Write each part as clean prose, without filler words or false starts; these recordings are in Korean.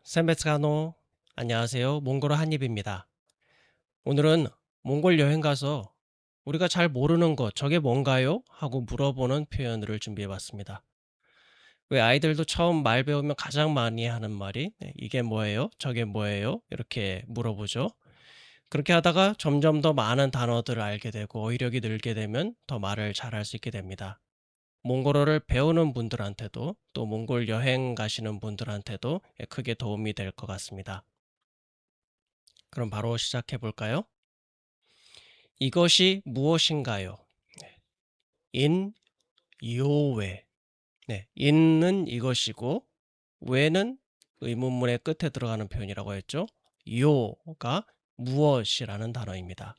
샌베츠가노 안녕하세요. 몽골어 한입입니다. 오늘은 몽골 여행 가서 우리가 잘 모르는 것 저게 뭔가요? 하고 물어보는 표현을 준비해 봤습니다. 왜 아이들도 처음 말 배우면 가장 많이 하는 말이 이게 뭐예요? 저게 뭐예요? 이렇게 물어보죠. 그렇게 하다가 점점 더 많은 단어들을 알게 되고 어휘력이 늘게 되면 더 말을 잘할 수 있게 됩니다. 몽골어를 배우는 분들한테도 또 몽골 여행 가시는 분들한테도 크게 도움이 될 것 같습니다. 그럼 바로 시작해 볼까요? 이것이 무엇인가요? 인, 요외. 네, 인은 이것이고 외는 의문문의 끝에 들어가는 표현이라고 했죠. 요가 무엇이라는 단어입니다.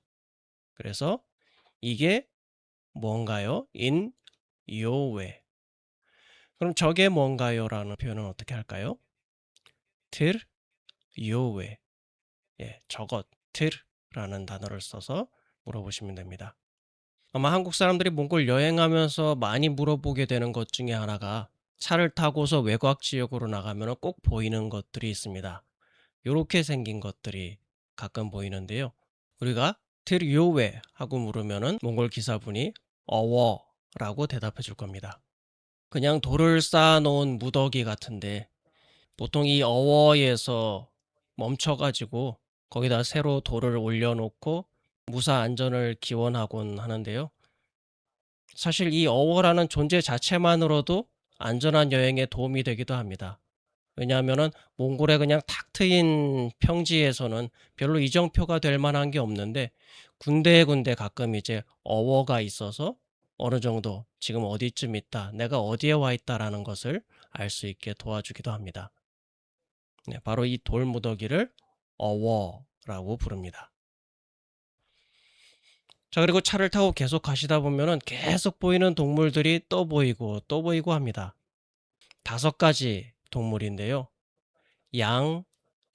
그래서 이게 뭔가요? 인, 요외. 그럼 저게 뭔가요?라는 표현은 어떻게 할까요? 들, 요외. 예, 저것, 들라는 단어를 써서 물어보시면 됩니다. 아마 한국 사람들이 몽골 여행하면서 많이 물어보게 되는 것 중에 하나가 차를 타고서 외곽 지역으로 나가면 꼭 보이는 것들이 있습니다. 이렇게 생긴 것들이 가끔 보이는데요. 우리가 트리오웨 하고 물으면은 몽골 기사분이 어워라고 대답해 줄 겁니다. 그냥 돌을 쌓아 놓은 무더기 같은데 보통 이 어워에서 멈춰가지고 거기다 새로 돌을 올려놓고 무사 안전을 기원하곤 하는데요. 사실 이 어워라는 존재 자체만으로도 안전한 여행에 도움이 되기도 합니다. 왜냐하면은 몽골의 그냥 탁 트인 평지에서는 별로 이정표가 될 만한 게 없는데 군데군데 가끔 이제 어워가 있어서 어느 정도 지금 어디쯤 있다, 내가 어디에 와 있다라는 것을 알 수 있게 도와주기도 합니다. 네, 바로 이 돌무더기를 어워라고 부릅니다. 자, 그리고 차를 타고 계속 가시다 보면은 계속 보이는 동물들이 또 보이고 합니다. 5가지 동물인데요. 양,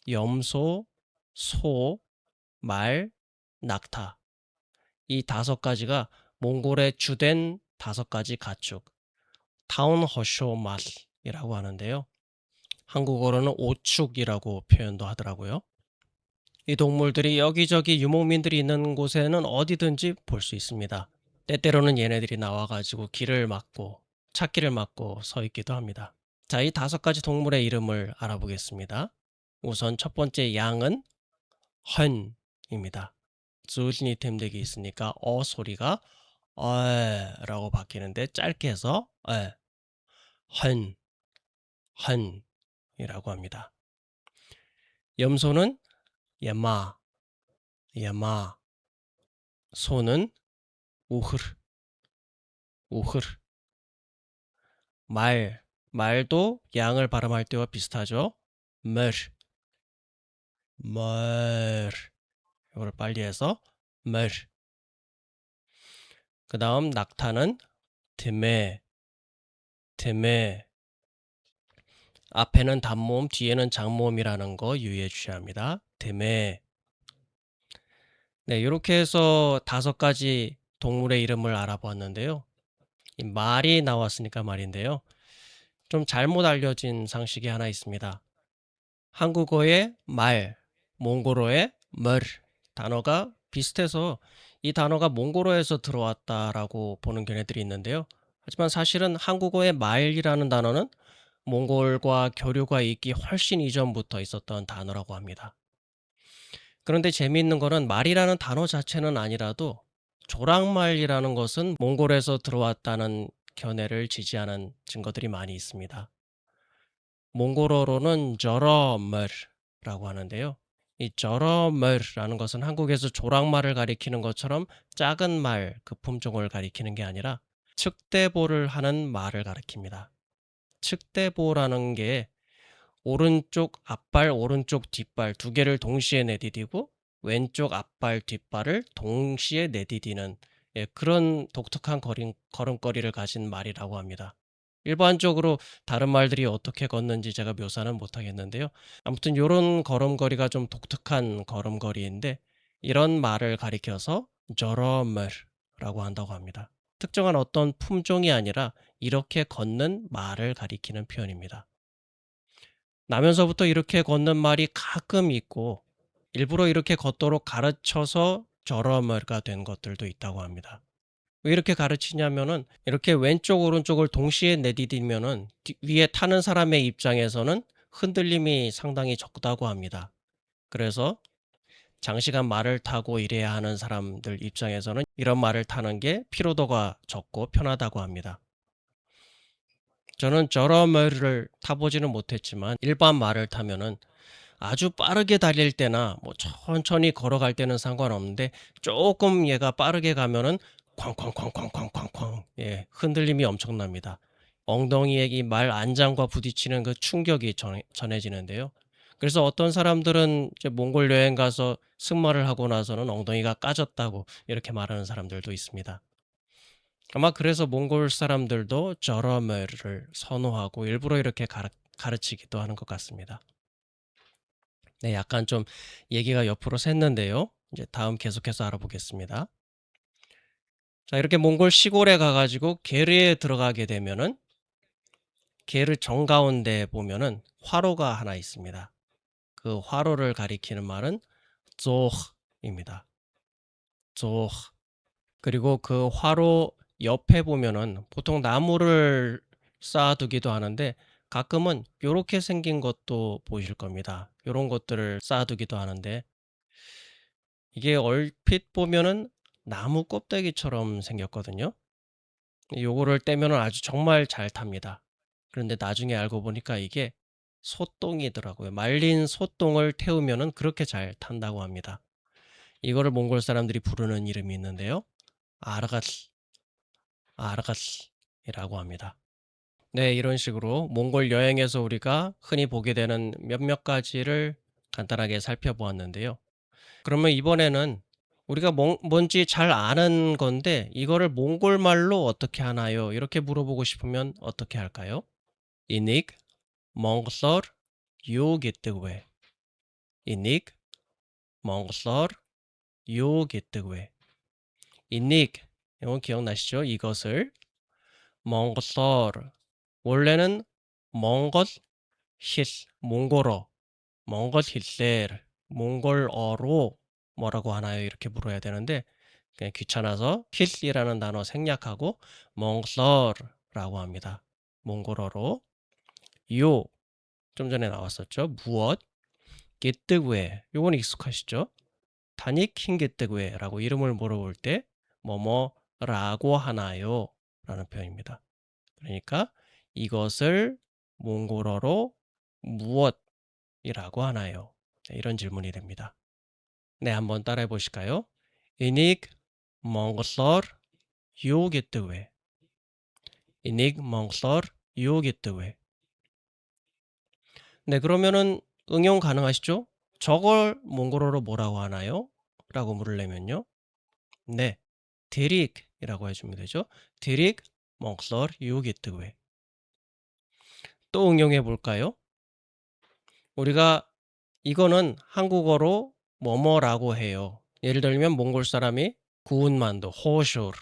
염소, 소, 말, 낙타. 이 5가지가 몽골의 주된 5가지 가축, 타운허쇼맛이라고 하는데요. 한국어로는 오축이라고 표현도 하더라고요. 이 동물들이 여기저기 유목민들이 있는 곳에는 어디든지 볼 수 있습니다. 때때로는 얘네들이 나와가지고 길을 막고 찾기를 막고 서 있기도 합니다. 자, 이 5가지 동물의 이름을 알아보겠습니다. 우선 첫 번째 양은 헌입니다. 주진이 됨되기 있으니까 소리가 라고 바뀌는데 짧게 해서 헌, 헌이라고 합니다. 염소는 야마, 야마. 소는 우흐르, 우흐르. 말도 양을 발음할 때와 비슷하죠. mer, mer. 이걸 빨리 해서 mer. 그 다음 낙타는 드메, 드메. 앞에는 단모음, 뒤에는 장모음이라는 거 유의해 주셔야 합니다. 드메. 네, 이렇게 해서 5가지 동물의 이름을 알아보았는데요. 이 말이 나왔으니까 말인데요. 좀 잘못 알려진 상식이 하나 있습니다. 한국어의 말, 몽골어의 mer 단어가 비슷해서 이 단어가 몽골어에서 들어왔다라고 보는 견해들이 있는데요. 하지만 사실은 한국어의 말이라는 단어는 몽골과 교류가 있기 훨씬 이전부터 있었던 단어라고 합니다. 그런데 재미있는 거는 말이라는 단어 자체는 아니라도 조랑말이라는 것은 몽골에서 들어왔다는 견해를 지지하는 증거들이 많이 있습니다. 몽골어로는 저러멀라고 하는데요. 이 저러멀라는 것은 한국에서 조랑말을 가리키는 것처럼 작은 말, 그 품종을 가리키는 게 아니라 측대보를 하는 말을 가리킵니다. 측대보라는 게 오른쪽 앞발, 오른쪽 뒷발 2개를 동시에 내디디고 왼쪽 앞발, 뒷발을 동시에 내디디는 그런 독특한 걸음걸이를 가진 말이라고 합니다. 일반적으로 다른 말들이 어떻게 걷는지 제가 묘사는 못하겠는데요. 아무튼 이런 걸음걸이가 좀 독특한 걸음걸이인데 이런 말을 가리켜서 저러멀라고 한다고 합니다. 특정한 어떤 품종이 아니라 이렇게 걷는 말을 가리키는 표현입니다. 나면서부터 이렇게 걷는 말이 가끔 있고 일부러 이렇게 걷도록 가르쳐서 저러머가 된 것들도 있다고 합니다. 왜 이렇게 가르치냐면은 이렇게 왼쪽 오른쪽을 동시에 내디디면은 위에 타는 사람의 입장에서는 흔들림이 상당히 적다고 합니다. 그래서 장시간 말을 타고 일해야 하는 사람들 입장에서는 이런 말을 타는 게 피로도가 적고 편하다고 합니다. 저는 저런 말을 타보지는 못했지만 일반 말을 타면은 아주 빠르게 달릴 때나 뭐 천천히 걸어갈 때는 상관없는데 조금 얘가 빠르게 가면은 쾅쾅쾅쾅쾅쾅쾅 예, 흔들림이 엄청납니다. 엉덩이에 이 말 안장과 부딪히는 그 충격이 전해지는데요. 그래서 어떤 사람들은 이제 몽골 여행 가서 승마를 하고 나서는 엉덩이가 까졌다고 이렇게 말하는 사람들도 있습니다. 아마 그래서 몽골 사람들도 저러머를 선호하고 일부러 이렇게 가르치기도 하는 것 같습니다. 네, 약간 좀 얘기가 옆으로 샜는데요. 이제 다음 계속해서 알아보겠습니다. 자, 이렇게 몽골 시골에 가가지고 게르에 들어가게 되면은 게르 정가운데 보면은 화로가 하나 있습니다. 그 화로를 가리키는 말은 조흐입니다. 조흐. 그리고 그 화로 옆에 보면은 보통 나무를 쌓아두기도 하는데 가끔은 이렇게 생긴 것도 보실 겁니다. 이런 것들을 쌓아두기도 하는데 이게 얼핏 보면은 나무 껍데기처럼 생겼거든요. 요거를 떼면은 아주 정말 잘 탑니다. 그런데 나중에 알고 보니까 이게 솥똥이더라고요. 말린 솥똥을 태우면은 그렇게 잘 탄다고 합니다. 이거를 몽골 사람들이 부르는 이름이 있는데요. 아르가스, 아르가스이라고 합니다. 네, 이런 식으로 몽골 여행에서 우리가 흔히 보게 되는 몇몇 가지를 간단하게 살펴보았는데요. 그러면 이번에는 우리가 뭔지 잘 아는 건데 이거를 몽골 말로 어떻게 하나요? 이렇게 물어보고 싶으면 어떻게 할까요? 이닉 몽골 요기뜨웨 이닉 몽골 요기뜨웨 이닉 이거 기억나시죠? 이것을 몽골 원래는 몽골 히스 몽골어 몽골 히셀 몽골어로 뭐라고 하나요? 이렇게 물어야 되는데 그냥 귀찮아서 히스이라는 단어 생략하고 몽골라고 합니다. 몽골어로 요 좀 전에 나왔었죠. 무엇 게뜨왜 요건 익숙하시죠? 다니킹 게뜨왜라고 이름을 물어볼 때 뭐뭐라고 하나요? 라는 표현입니다. 그러니까 이것을 몽골어로 무엇이라고 하나요? 네, 이런 질문이 됩니다. 네, 한번 따라해 보실까요? 이닉 몽골 요게뜨웨 이닉 몽골 요게뜨웨 네, 그러면은 응용 가능하시죠? 저걸 몽골어로 뭐라고 하나요? 라고 물으려면요. 네, 드릭이라고 해주면 되죠. 드릭 몽골 요게뜨웨 또 응용해 볼까요? 우리가 이거는 한국어로 뭐뭐라고 해요. 예를 들면 몽골 사람이 구운 만두 호쇼르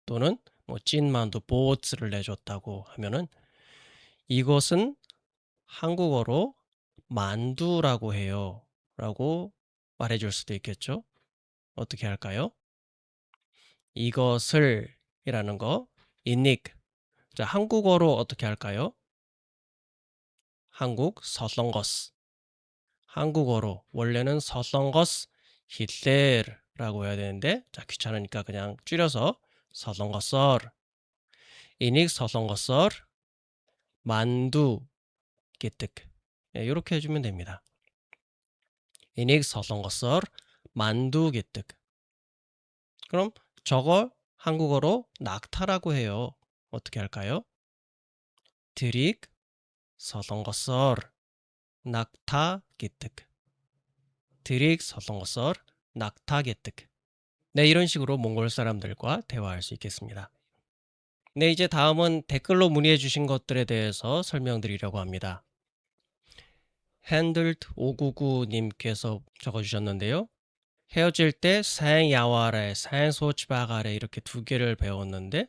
또는 뭐 찐만두 보츠를 내줬다고 하면은 이것은 한국어로 만두라고 해요. 라고 말해줄 수도 있겠죠. 어떻게 할까요? 이것을 이라는 거 이닉 자, 한국어로 어떻게 할까요? 한국 서성거스 한국어로 원래는 서성거스 히셀라고 해야 되는데 자 귀찮으니까 그냥 줄여서 서성거썰 이닉 서성거썰 만두 기특 이렇게 해주면 됩니다. 이닉 서성거썰 만두 기특 그럼 저걸 한국어로 낙타라고 해요. 어떻게 할까요? 드릭 서성거썰 낙타 기특 드릭 서성거썰 낙타 기특 네, 이런 식으로 몽골 사람들과 대화할 수 있겠습니다. 네, 이제 다음은 댓글로 문의해 주신 것들에 대해서 설명드리려고 합니다. 핸들트 599님께서 적어주셨는데요. 헤어질 때 생야와레, 생소치바가레 이렇게 두 개를 배웠는데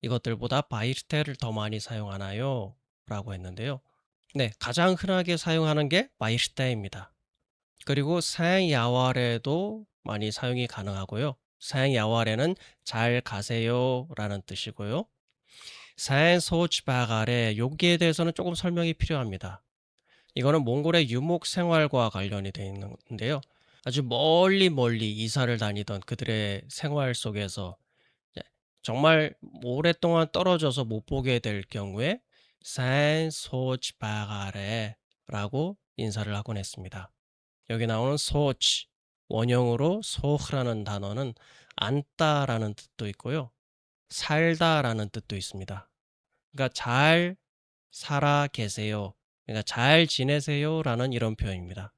이것들보다 바이스테를 더 많이 사용하나요? 라고 했는데요. 네, 가장 흔하게 사용하는 게 마이시테입니다. 그리고 사양야왈에도 많이 사용이 가능하고요. 사양야왈에는 잘 가세요라는 뜻이고요. 사양소치바갈에 여기에 대해서는 조금 설명이 필요합니다. 이거는 몽골의 유목 생활과 관련이 되어 있는데요. 아주 멀리 멀리 이사를 다니던 그들의 생활 속에서 이제 정말 오랫동안 떨어져서 못 보게 될 경우에 산소치바가레라고 인사를 하곤 했습니다. 여기 나오는 소치, 원형으로 소흐라는 단어는 앉다라는 뜻도 있고요. 살다라는 뜻도 있습니다. 그러니까 잘 살아 계세요. 그러니까 잘 지내세요라는 이런 표현입니다.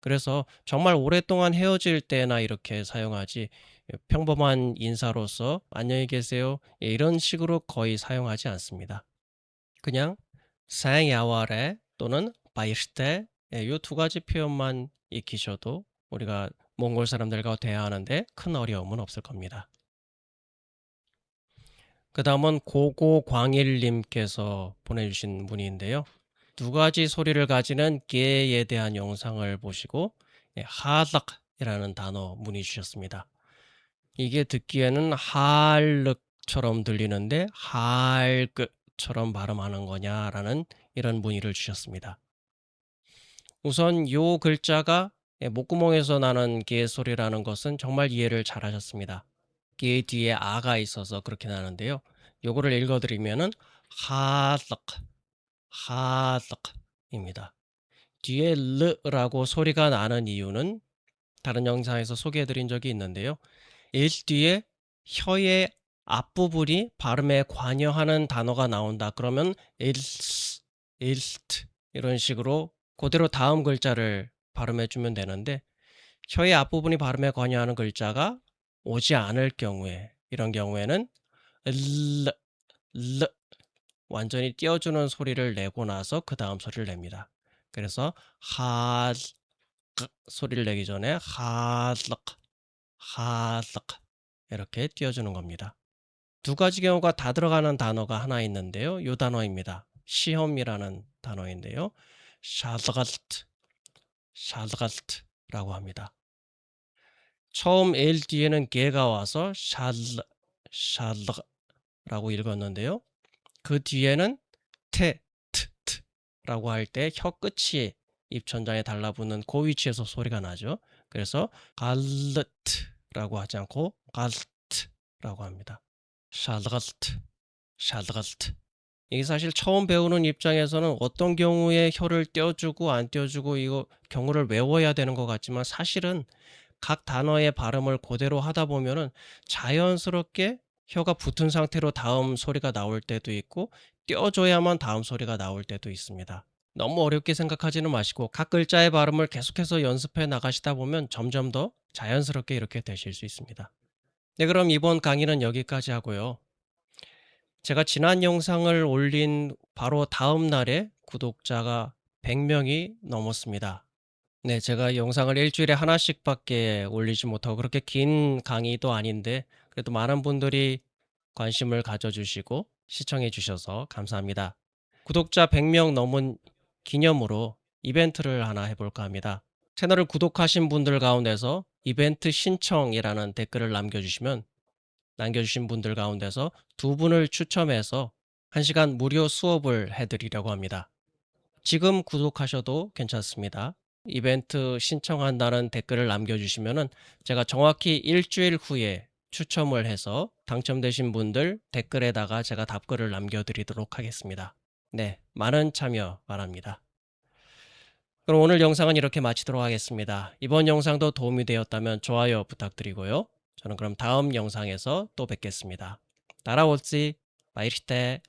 그래서 정말 오랫동안 헤어질 때나 이렇게 사용하지 평범한 인사로서 안녕히 계세요. 이런 식으로 거의 사용하지 않습니다. 그냥 생야월에 또는 바이시테 이 두 가지 표현만 익히셔도 우리가 몽골 사람들과 대화하는데 큰 어려움은 없을 겁니다. 그 다음은 고고광일님께서 보내주신 문의인데요. 두 가지 소리를 가지는 개에 대한 영상을 보시고 하락이라는 단어 문의 주셨습니다. 이게 듣기에는 할륵처럼 들리는데 할끄처럼 발음하는 거냐라는 이런 문의를 주셨습니다. 우선 요 글자가 목구멍에서 나는 개 소리라는 것은 정말 이해를 잘 하셨습니다. 개 뒤에 아가 있어서 그렇게 나는데요. 요거를 읽어드리면은 하락, 하락입니다. 뒤에 르라고 소리가 나는 이유는 다른 영상에서 소개해드린 적이 있는데요. 일 뒤에 혀의 앞부분이 발음에 관여하는 단어가 나온다. 그러면 일스, 일스트 이런 식으로 그대로 다음 글자를 발음해주면 되는데 혀의 앞부분이 발음에 관여하는 글자가 오지 않을 경우에 이런 경우에는 르, 르 완전히 띄워주는 소리를 내고 나서 그 다음 소리를 냅니다. 그래서 하 소리를 내기 전에 하락, 하락 이렇게 띄워주는 겁니다. 두 가지 경우가 다 들어가는 단어가 하나 있는데요. 이 단어입니다. 시험이라는 단어인데요. 샤드갈트, 샤드갈트라고 합니다. 처음 L 뒤에는 개가 와서 샤드, 샤드라고 읽었는데요. 그 뒤에는 테, 트라고 할 때 혀 끝이 입천장에 달라붙는 그 위치에서 소리가 나죠. 그래서 갈르트라고 하지 않고 갈트라고 합니다. 샤드갈트, 샤드갈트. 이게 사실 처음 배우는 입장에서는 어떤 경우에 혀를 떼어주고 안 떼어주고 이거 경우를 외워야 되는 것 같지만 사실은 각 단어의 발음을 그대로 하다 보면은 자연스럽게 혀가 붙은 상태로 다음 소리가 나올 때도 있고 떼어줘야만 다음 소리가 나올 때도 있습니다. 너무 어렵게 생각하지는 마시고 각 글자의 발음을 계속해서 연습해 나가시다 보면 점점 더 자연스럽게 이렇게 되실 수 있습니다. 네, 그럼 이번 강의는 여기까지 하고요. 제가 지난 영상을 올린 바로 다음 날에 구독자가 100명이 넘었습니다. 네, 제가 영상을 일주일에 하나씩밖에 올리지 못하고 그렇게 긴 강의도 아닌데 그래도 많은 분들이 관심을 가져주시고 시청해 주셔서 감사합니다. 구독자 100명 넘은 기념으로 이벤트를 하나 해볼까 합니다. 채널을 구독하신 분들 가운데서 이벤트 신청이라는 댓글을 남겨주신 분들 가운데서 두 분을 추첨해서 1시간 무료 수업을 해드리려고 합니다. 지금 구독하셔도 괜찮습니다. 이벤트 신청한다는 댓글을 남겨주시면은 제가 정확히 일주일 후에 추첨을 해서 당첨되신 분들 댓글에다가 제가 답글을 남겨드리도록 하겠습니다. 네, 많은 참여 바랍니다. 그럼 오늘 영상은 이렇게 마치도록 하겠습니다. 이번 영상도 도움이 되었다면 좋아요 부탁드리고요. 저는 그럼 다음 영상에서 또 뵙겠습니다. 따라오지, 바이시테.